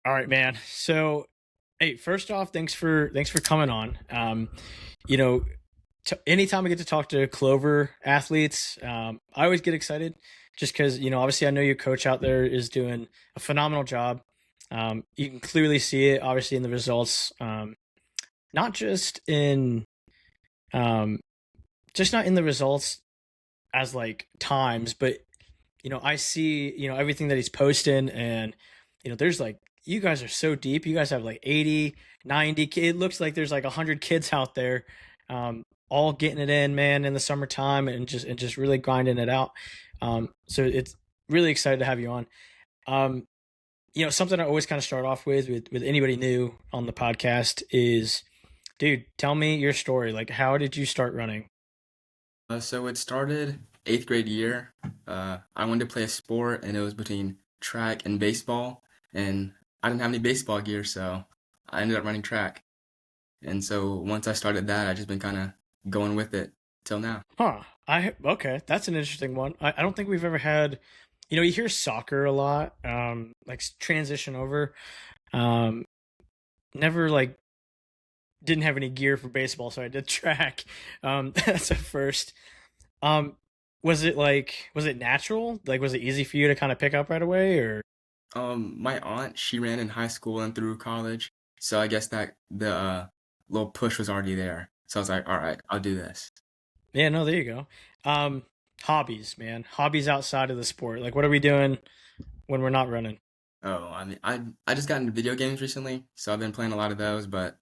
All right, man. So, hey, first off, thanks for coming on. You know, anytime I get to talk to Clover athletes, I always get excited just because obviously I know your coach out there is doing a phenomenal job. You can clearly see it, obviously, in the results. Not just in um, just not in the results as like times, but I see, everything that he's posting and, there's like, you guys are so deep. You guys have like 80, 90. It looks like there's like 100 kids out there, all getting it in, man, in the summertime and just really grinding it out. So it's really excited to have you on. Um, something I always kind of start off with anybody new on the podcast is, dude, tell me your story. Like, how did you start running? So it started eighth grade year. I wanted to play a sport, and it was between track and baseball. And I didn't have any baseball gear, so I ended up running track. And so once I started that, I just been kind of going with it till now. Huh. Okay, that's an interesting one. I don't think we've ever had, you hear soccer a lot, like transition over. Um, Never like didn't have any gear for baseball, so I did track. That's a first. Um, was it natural? Like, was it easy for you to kind of pick up right away, or? My aunt, she ran in high school and through college, so I guess that the little push was already there. So I was like, all right, I'll do this. Yeah, no, there you go. Um, Hobbies, man. Hobbies outside of the sport. Like, what are we doing when we're not running? Oh, I mean, I just got into video games recently, so I've been playing a lot of those. But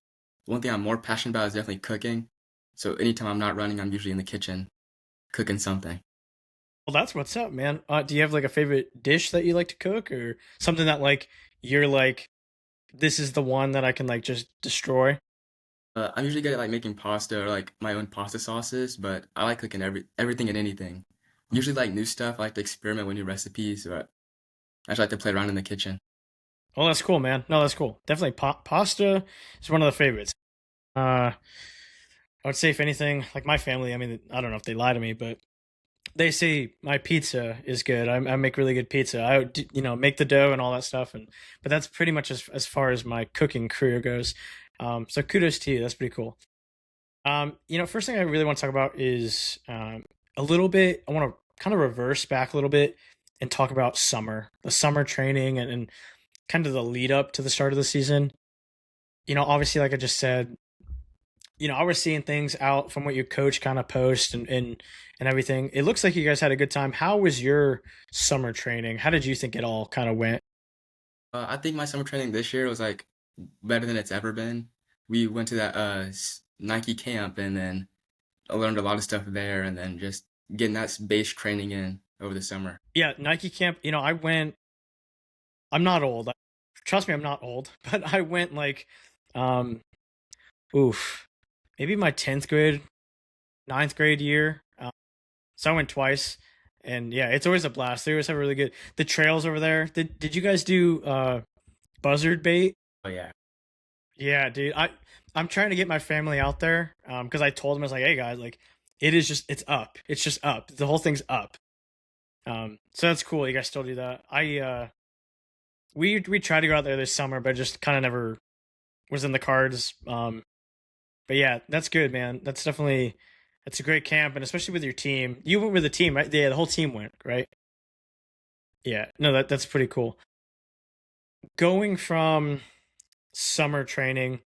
one thing I'm more passionate about is definitely cooking. So anytime I'm not running, I'm usually in the kitchen cooking something. Well, that's what's up, man. Do you have like a favorite dish that you like to cook, or something that like you're like, this is the one that I can like just destroy? I'm usually good at like making pasta or like my own pasta sauces, but I like cooking everything and anything. Usually like new stuff. I like to experiment with new recipes, but I just like to play around in the kitchen. Oh, that's cool, man. No, that's cool. Definitely, pasta is one of the favorites. I would say if anything, like my family. I mean, I don't know if they lie to me, but they say my pizza is good. I make really good pizza. Make the dough and all that stuff, and but that's pretty much as far as my cooking career goes. So kudos to you. That's pretty cool. First thing I really want to talk about is a little bit. I want to kind of reverse back a little bit and talk about the summer training, and kind of the lead up to the start of the season. Obviously, like I just said, I was seeing things out from what your coach kind of post and everything. It looks like you guys had a good time. How was your summer training? How did you think it all kind of went? I think my summer training this year was like better than it's ever been. We went to that Nike camp, and then I learned a lot of stuff there, and then just getting that base training in over the summer. Yeah, Nike camp. I went. I'm not old. Trust me, I'm not old, but I went like, um, oof, maybe my 10th grade, ninth grade year. So I went twice, and yeah, it's always a blast. They always have really good the trails over there. Did you guys do buzzard bait? Oh yeah. Yeah, dude. I'm trying to get my family out there because I told them I was like, hey guys, like it's up. It's just up. The whole thing's up. So that's cool. You guys still do that. We tried to go out there this summer, but just kind of never was in the cards. But yeah, that's good, man. That's a great camp, and especially with your team. You went with the team, right? Yeah, the whole team went, right? Yeah, no, that's pretty cool. Going from summer training,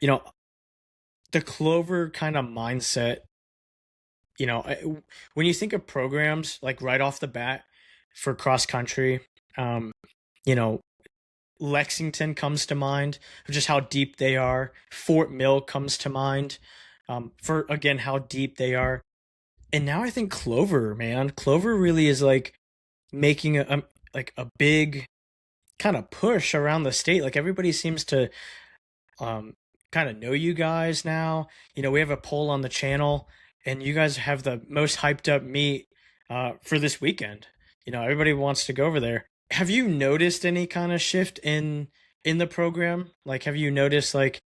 you know, the Clover kind of mindset. When you think of programs like right off the bat for cross country, um, you know, Lexington comes to mind for just how deep they are. Fort Mill comes to mind for again how deep they are. And now I think Clover, man, Clover really is like making like a big kind of push around the state. Like everybody seems to um, kind of know you guys now. We have a poll on the channel, and you guys have the most hyped up meet for this weekend. Everybody wants to go over there. Have you noticed any kind of shift in the program? Like, have you noticed like,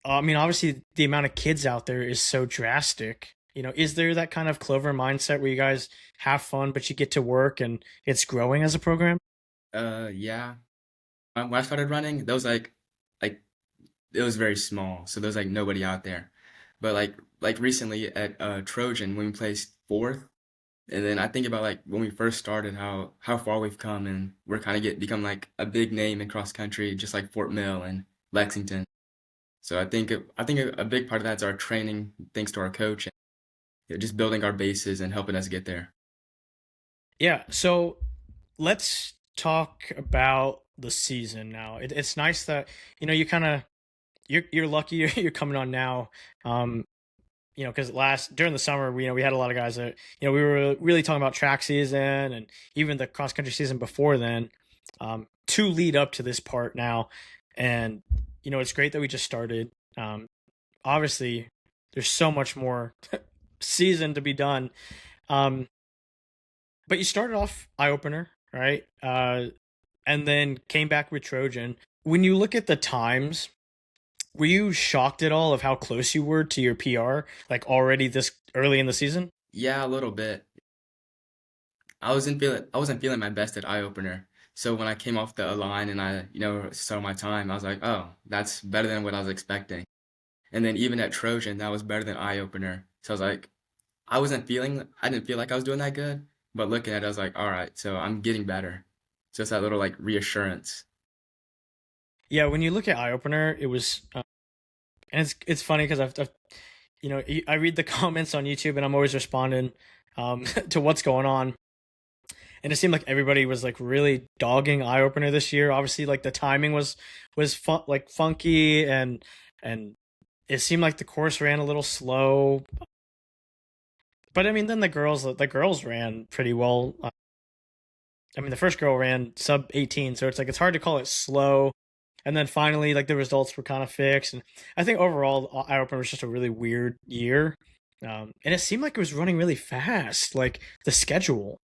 I mean, obviously the amount of kids out there is so drastic. Is there that kind of Clover mindset where you guys have fun, but you get to work and it's growing as a program? Yeah. When I started running, there was like it was very small, so there was like nobody out there. But like recently at Trojan when we placed fourth, and then I think about like when we first started, how far we've come, and we're kind of become like a big name in cross country, just like Fort Mill and Lexington. So I think a big part of that's our training, thanks to our coach, and just building our bases and helping us get there. Yeah, so let's talk about the season now. It's nice that you kind of you're lucky you're coming on now. Um, because last during the summer, we had a lot of guys that we were really talking about track season and even the cross country season before then, to lead up to this part now, and it's great that we just started. Obviously, there's so much more season to be done. Um, but you started off eye opener, right? And then came back with Trojan. When you look at the times, were you shocked at all of how close you were to your PR, like already this early in the season? Yeah, a little bit. I wasn't feeling my best at eye opener. So when I came off the line and I, saw my time, I was like, oh, that's better than what I was expecting. And then even at Trojan, that was better than eye opener. So I was like, I didn't feel like I was doing that good, but looking at it, I was like, all right, so I'm getting better. So it's that little like reassurance. Yeah, when you look at eye opener, it was, and it's funny because I read the comments on YouTube and I'm always responding to what's going on, and it seemed like everybody was like really dogging eye opener this year. Obviously, like the timing like funky, and it seemed like the course ran a little slow. But I mean, then the girls ran pretty well. I mean, the first girl ran sub 18, so it's hard to call it slow. And then finally, like the results were kind of fixed, and I think overall, eye opener was just a really weird year. And it seemed like it was running really fast. Like the schedule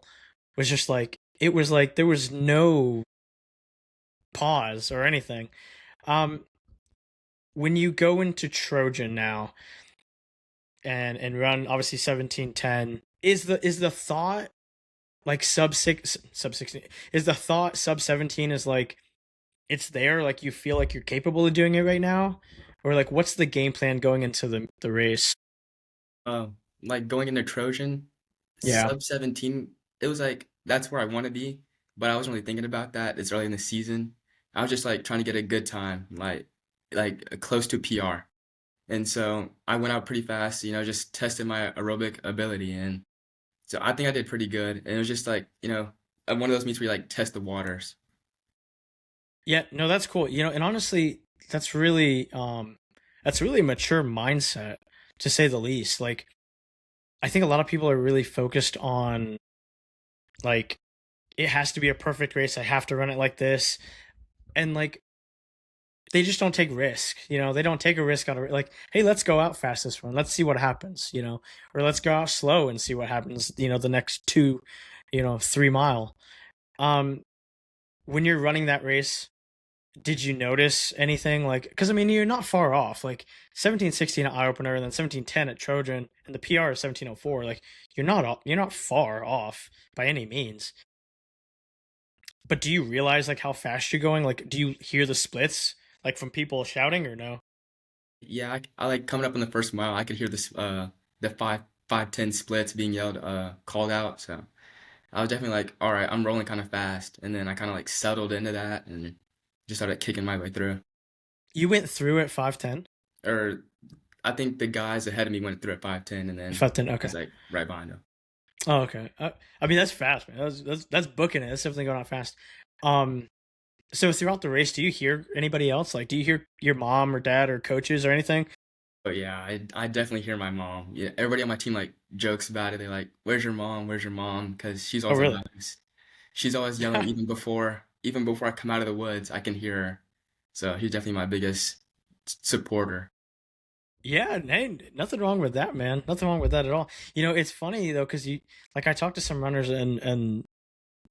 was just like it was like there was no pause or anything. Um, when you go into Trojan now and run obviously 17:10, is the thought like sub 16, is the thought sub 17 is like it's there, like you feel like you're capable of doing it right now, or like what's the game plan going into the race? Um, like going into Trojan, Yeah. sub 17, it was like that's where I want to be, but I wasn't really thinking about that. It's early in the season. I was just like trying to get a good time, like close to PR. And so I went out pretty fast, just tested my aerobic ability, and so I think I did pretty good. And it was just like, one of those meets where you like test the waters. Yeah, no, that's cool. And honestly, that's really that's really a mature mindset, to say the least. Like I think a lot of people are really focused on like it has to be a perfect race. I have to run it like this. And like they just don't take risk. They don't take a risk on like, hey, let's go out fast this one. Let's see what happens, or let's go out slow and see what happens, the next 3 mile. Um when you're running that race, did you notice anything like because I mean you're not far off, like 17:16 at eye opener and then 17:10 at Trojan and the PR is 17:04, like you're not far off by any means. But do you realize like how fast you're going? Like do you hear the splits like from people shouting or no? Yeah, I like coming up on the first mile, I could hear the 5-10 splits being yelled, called out. So I was definitely like, all right, I'm rolling kind of fast. And then I kind of like settled into that and just started kicking my way through. You went through at 5:10? Or I think the guys ahead of me went through at 5:10, and then 5:10, I okay. was like right behind them. Oh, okay. I mean that's fast, man. That's booking it. That's definitely going out fast. um so throughout the race, do you hear anybody else? Like do you hear your mom or dad or coaches or anything? But yeah, I definitely hear my mom. Yeah, everybody on my team like jokes about it. They're like, "Where's your mom? Where's your mom?" Because she's Oh always really? yelling. She's always yelling even before I come out of the woods. I can hear her. So she's definitely my biggest supporter. Yeah, hey, nothing wrong with that, man. Nothing wrong with that at all. It's funny though, because I talked to some runners and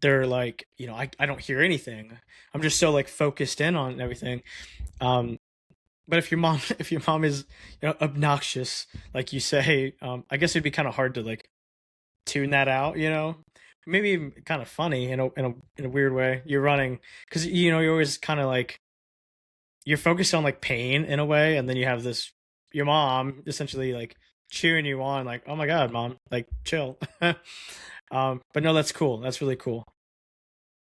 they're like, I don't hear anything. I'm just so like focused in on everything. Um, but if your mom if your mom is obnoxious, like you say, I guess it'd be kind of hard to like tune that out. maybe kind of funny in a weird way. You're running because you're always kind of like you're focused on like pain in a way, and then you have this your mom essentially like cheering you on, like, oh my god, mom, like chill. But no, that's cool. That's really cool.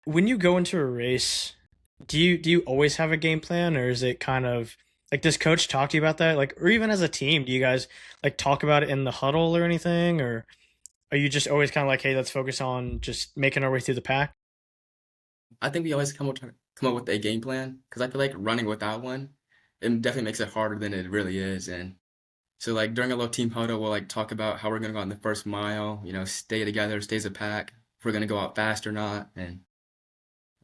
When you go into a race, do you always have a game plan, or is it kind of like does coach talk to you about that, like, or even as a team, do you guys like talk about it in the huddle or anything, or are you just always kind of like, hey, let's focus on just making our way through the pack? I think we always come up with a game plan because I feel like running without one, it definitely makes it harder than it really is. And so like during a little team huddle, we'll like talk about how we're gonna go out in the first mile, stay together, stay as a pack, if we're gonna go out fast or not. And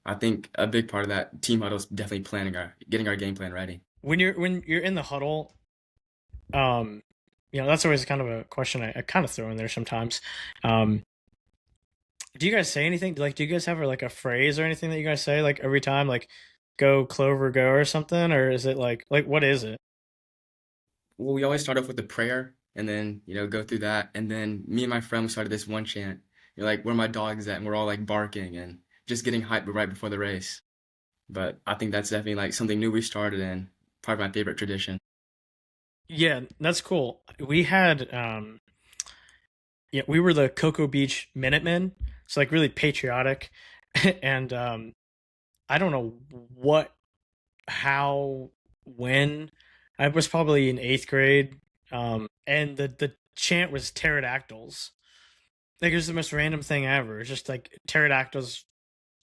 I think a big part of that team huddle is definitely getting our game plan ready. When you're in the huddle, um, that's always kind of a question I kind of throw in there sometimes. Um, do you guys say anything? Like, do you guys have like a phrase or anything that you guys say like every time, like "Go Clover, go" or something, or is it like what is it? Well, we always start off with a prayer and then, go through that. And then me and my friend, we started this one chant. You're like, where my dog's at? And we're all like barking and just getting hyped right before the race. But I think that's definitely like something new we started and part of my favorite tradition. Yeah, that's cool. We had yeah, we were the Cocoa Beach Minutemen, so like really patriotic, and I don't know what, how, when. I was probably in eighth grade, and the chant was pterodactyls. Like it was the most random thing ever. It's just like pterodactyls.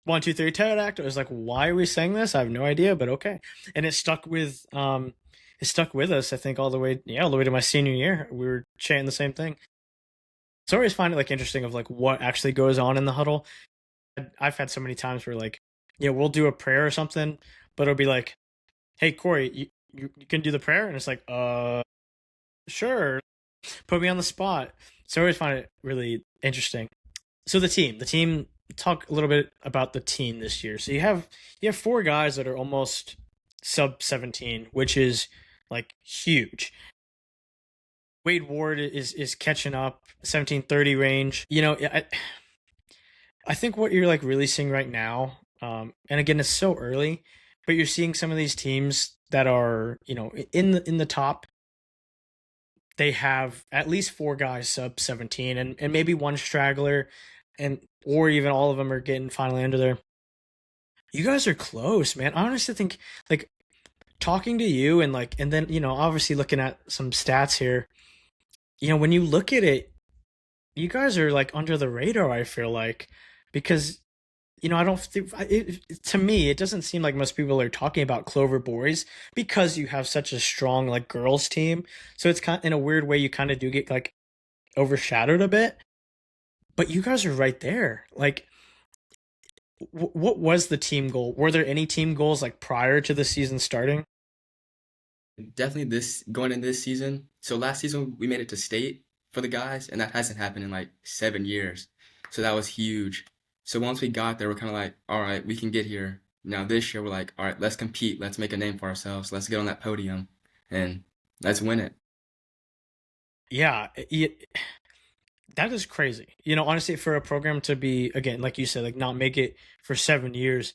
One, two, three, pterodactyl. It was like, why are we saying this? I have no idea, but okay. And it stuck with us. I think all the way, yeah, all the way to my senior year. We were chanting the same thing. So I always find it like interesting of like what actually goes on in the huddle. I've had so many times where like, yeah, we'll do a prayer or something, but it'll be like, hey Corey, you can do the prayer, and it's like, sure, put me on the spot. So I always find it really interesting. So the team, talk a little bit about the team this year. So you have four guys that are almost sub 17, which is like huge. Wade Ward is catching up 1730 range. I think what you're like really seeing right now, and again, it's so early, but you're seeing some of these teams that are in the top. They have at least four guys sub 17, and maybe one straggler, and or even all of them are getting finally under there. You guys are close, man. I honestly think like talking to you and like and then obviously looking at some stats here. When you look at it, you guys are like under the radar. I feel like because I don't think to me it doesn't seem like most people are talking about Clover boys because you have such a strong like girls team. So it's kind in a weird way you kind of do get like overshadowed a bit. But you guys are right there. Like, what was the team goal? Were there any team goals like prior to the season starting? Definitely this going in this season. So last season we made it to state for the guys, and that hasn't happened in like 7 years. So that was huge. So once we got there, we're kind of like, all right, we can get here. Now this year we're like, all right, let's compete. Let's make a name for ourselves. Let's get on that podium and let's win it. Yeah, that is crazy. Honestly, for a program to be again, like you said, like not make it for 7 years,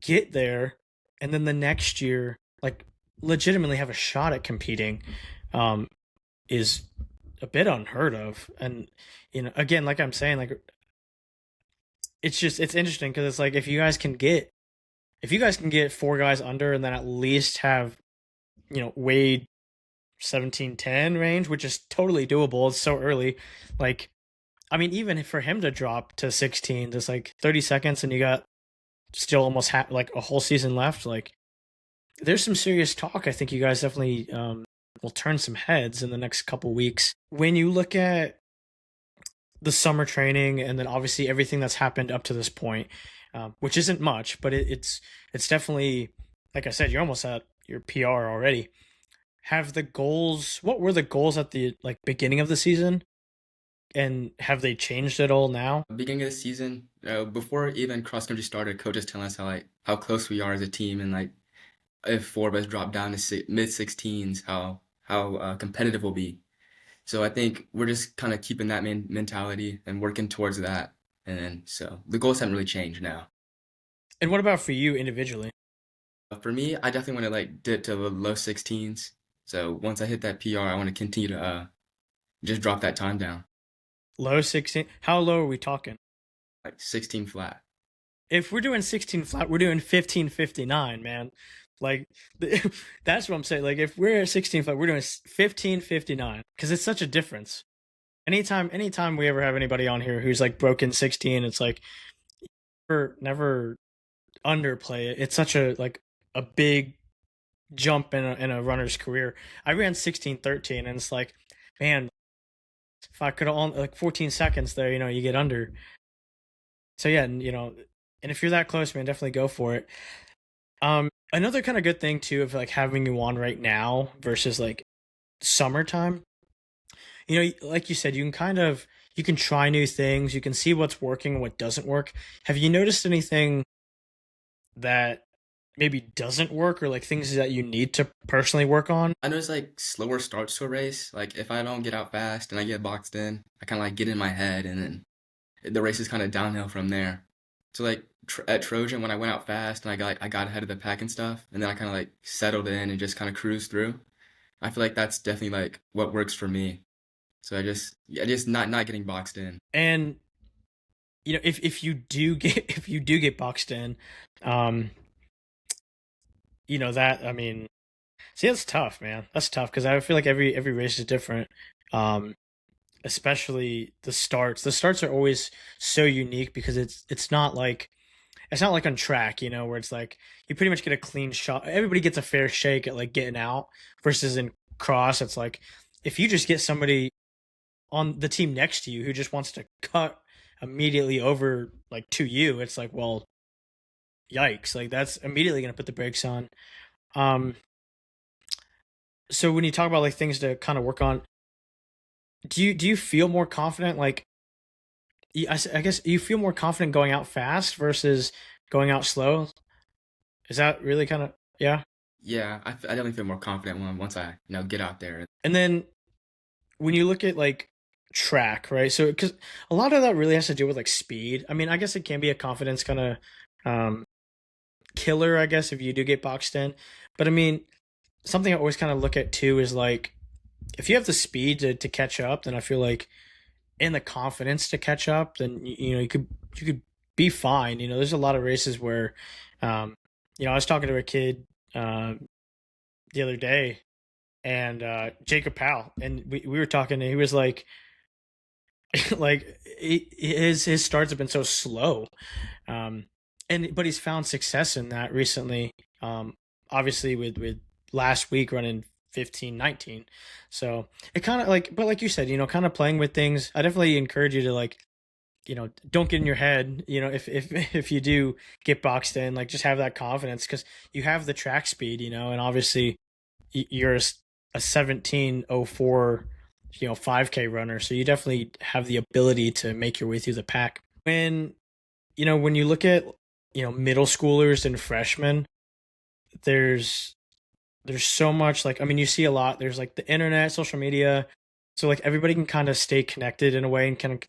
get there, and then the next year, like legitimately have a shot at competing, um, is a bit unheard of. And again, like I'm saying, like it's interesting because it's like if you guys can get four guys under and then at least have Wade 1710 range, which is totally doable. It's so early. Like, I mean, even for him to drop to 16, there's like 30 seconds and you got still almost like a whole season left. Like, there's some serious talk. I think you guys definitely will turn some heads in the next couple weeks. When you look at the summer training and then obviously everything that's happened up to this point, which isn't much, but it's definitely, like I said, you're almost at your PR already. Have the goals? What were the goals at the like beginning of the season, and have they changed at all now? Beginning of the season, before even cross country started, coaches telling us how close we are as a team, and like if four of us drop down to mid 16s, how competitive we'll be. So I think we're just kind of keeping that mentality and working towards that. And then so the goals haven't really changed now. And what about for you individually? But for me, I definitely want to like dip to the low 16s. So once I hit that PR, I want to continue to just drop that time down, Low 16? How low are we talking? like 16 flat. If we're doing 16 flat, we're doing 1559, man. Like that's what I'm saying. Like if we're at 16 flat, we're doing 1559 because it's such a difference. Anytime we ever have anybody on here who's like broken 16, it's like never underplay it. It's such a like a big jump in a runner's career. I ran 16:13, and it's like, man, if I could only like 14 seconds there, you get under. So yeah, and if you're that close, man, definitely go for it. Another kind of good thing too of like having you on right now versus like summertime. Like you said, you can try new things, you can see what's working and what doesn't work. Have you noticed anything that maybe doesn't work or like things that you need to personally work on? I notice like slower starts to a race. Like if I don't get out fast and I get boxed in, I kind of like get in my head, and then the race is kind of downhill from there. So like at Trojan, when I went out fast and I got ahead of the pack and stuff, and then I kind of like settled in and just kind of cruised through. I feel like that's definitely like what works for me. So just not getting boxed in. And if you do get if you do get boxed in, um, that I mean, see that's tough, man. That's tough because I feel like every race is different. Um, Especially the starts. The starts are always so unique because it's not like on track, where it's like you pretty much get a clean shot. Everybody gets a fair shake at like getting out versus in cross, it's like if you just get somebody on the team next to you who just wants to cut immediately over like to you, it's like, well, yikes. Like that's immediately going to put the brakes on. Um so when you talk about like things to kind of work on, do you feel more confident like I guess you feel more confident going out fast versus going out slow? Is that really kind of yeah? Yeah, I definitely feel more confident once I get out there. And then when you look at like track, right? So because a lot of that really has to do with like speed. I mean, I guess it can be a confidence kind of um, killer, I guess, if you do get boxed in. But I mean, something I always kind of look at too is like if you have the speed to catch up, then I feel like and the confidence to catch up, then you could be fine. There's a lot of races where, um, I was talking to a kid uh, the other day, and Jacob Powell, and we were talking, and he was like, like his starts have been so slow, um, but he's found success in that recently. Obviously with last week running 15:19, so it kind of like, but like you said, kind of playing with things. I definitely encourage you to like, don't get in your head. If you do get boxed in, like just have that confidence because you have the track speed, and obviously you're a 17:04 5K runner, so you definitely have the ability to make your way through the pack. When you look at middle schoolers and freshmen, there's so much, like, I mean, you see a lot. There's like the internet, social media, so like everybody can kind of stay connected in a way and kind of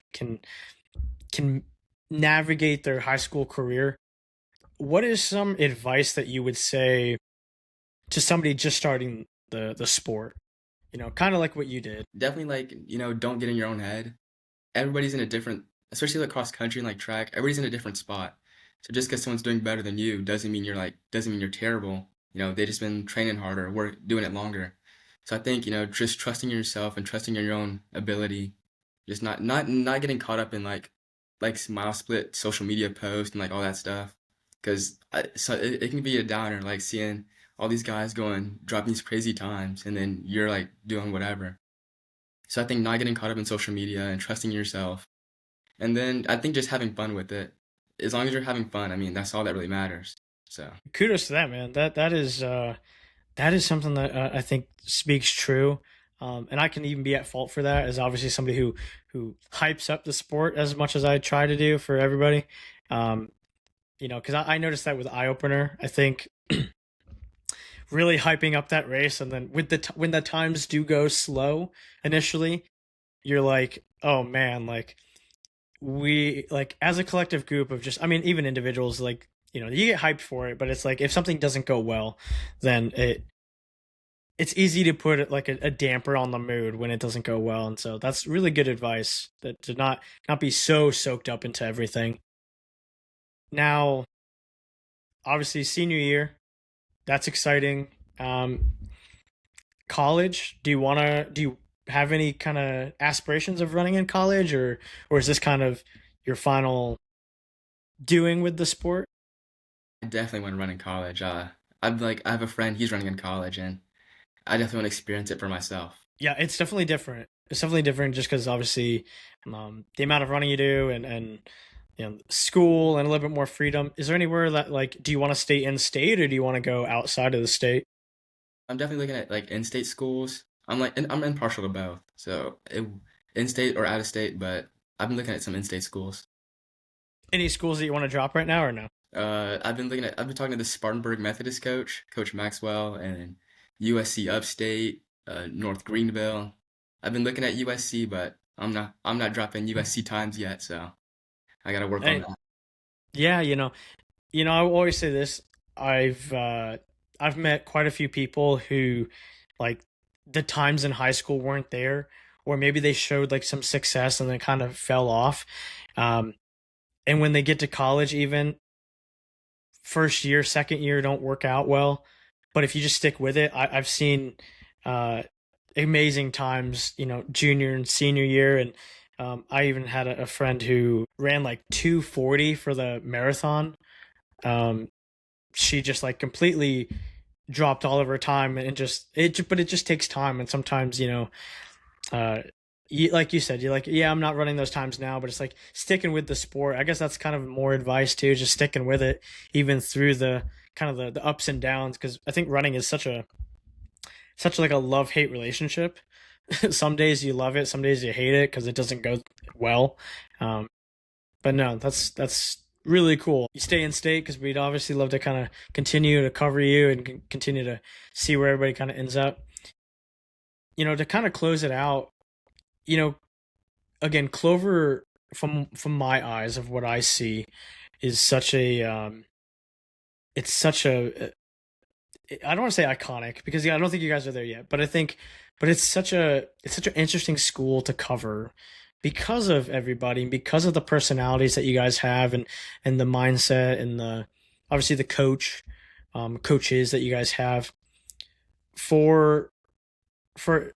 can navigate their high school career. What is some advice that you would say to somebody just starting the sport? Kind of like what you did. Definitely like, don't get in your own head. Everybody's in a different, especially like cross country and like track, everybody's in a different spot. So just because someone's doing better than you doesn't mean you're terrible. They just been training harder, doing it longer. So I think, just trusting yourself and trusting in your own ability, just not getting caught up in like mile split social media posts and like all that stuff. Because so it can be a downer, like seeing all these guys dropping these crazy times, and then you're like doing whatever. So I think not getting caught up in social media and trusting yourself, and then I think just having fun with it. As long as you're having fun, I mean, that's all that really matters. So Kudos to that, man. That is something that I think speaks true. And I can even be at fault for that, as obviously somebody who hypes up the sport as much as I try to do for everybody. Um, because I noticed that with Eye Opener. I think really hyping up that race, and then when the times do go slow initially, you're like, oh man, like we like as a collective group of just, I mean, even individuals, like, you get hyped for it, but it's like if something doesn't go well, then it's easy to put like a damper on the mood when it doesn't go well. And so that's really good advice, that to not be so soaked up into everything. Now, obviously senior year, that's exciting. College, do you have any kind of aspirations of running in college, or is this kind of your final doing with the sport? I definitely want to run in college. I have a friend, he's running in college, and I definitely want to experience it for myself. Yeah, it's definitely different. It's definitely different just because obviously, the amount of running you do, and school and a little bit more freedom. Is there anywhere that, like, do you want to stay in state, or do you want to go outside of the state? I'm definitely looking at like in-state schools. I'm impartial to both, so in-state or out of state, but I've been looking at some in-state schools. Any schools that you want to drop right now, or no? I've been talking to the Spartanburg Methodist coach, Coach Maxwell, and USC Upstate, North Greenville. I've been looking at USC, but I'm not dropping USC times yet, so I gotta work on Hey, that. yeah, I will always say this. I've uh, I've met quite a few people who, like, the times in high school weren't there, or maybe they showed like some success and then kind of fell off. Um, and when they get to college, even first year, second year don't work out well. But if you just stick with it, I've seen uh, amazing times, junior and senior year. And I even had a friend who ran like 2:40 for the marathon. Um, she just like completely dropped all of her time, and but it just takes time. And sometimes, uh, like you said, you're like, yeah, I'm not running those times now, but it's like sticking with the sport. I guess that's kind of more advice too, just sticking with it, even through the kind of the ups and downs. Because I think running is such like a love hate relationship. Some days you love it, some days you hate it because it doesn't go well. Um, but no, that's really cool. You stay in state because we'd obviously love to kind of continue to cover you and continue to see where everybody kind of ends up. To kind of close it out, you know, again, Clover, from my eyes of what I see, is such a it's such a I don't want to say iconic because, yeah, I don't think you guys are there yet, but I think, but it's such an interesting school to cover because of everybody and because of the personalities that you guys have, and the mindset, and the obviously the coaches that you guys have. For for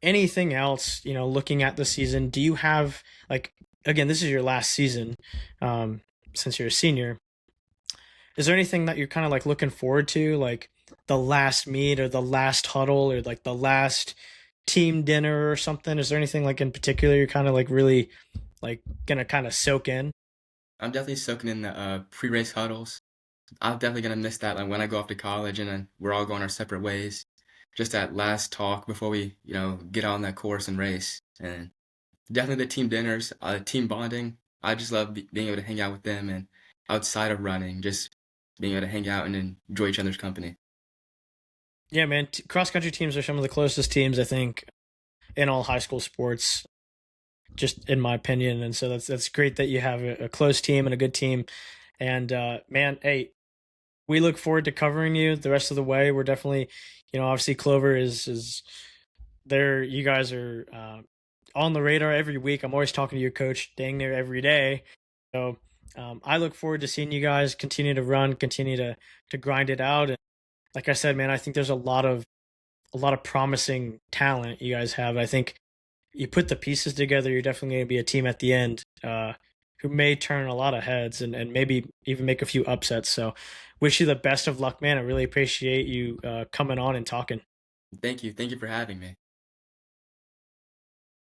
anything else, looking at the season, do you have, like, again, this is your last season, um since you're a senior, is there anything that you're kind of like looking forward to, like the last meet or the last huddle or like the last team dinner or something? Is there anything like in particular you're kind of like really like gonna kind of soak in? I'm definitely soaking in the pre-race huddles. I'm definitely gonna miss that, like when I go off to college and then we're all going our separate ways. Just that last talk before we, get on that course and race. And definitely the team dinners, team bonding. I just love being able to hang out with them, and outside of running, just being able to hang out and enjoy each other's company. Yeah, man, cross country teams are some of the closest teams I think in all high school sports, just in my opinion. And so that's great that you have a close team and a good team. And man, hey, we look forward to covering you the rest of the way. We're definitely, obviously Clover is there. You guys are on the radar every week. I'm always talking to your coach dang near every day. So I look forward to seeing you guys continue to run, continue to grind it out. And like I said, man, I think there's a lot of promising talent you guys have. I think you put the pieces together, you're definitely going to be a team at the end, who may turn a lot of heads, and maybe even make a few upsets. So, wish you the best of luck, man. I really appreciate you coming on and talking. Thank you. Thank you for having me.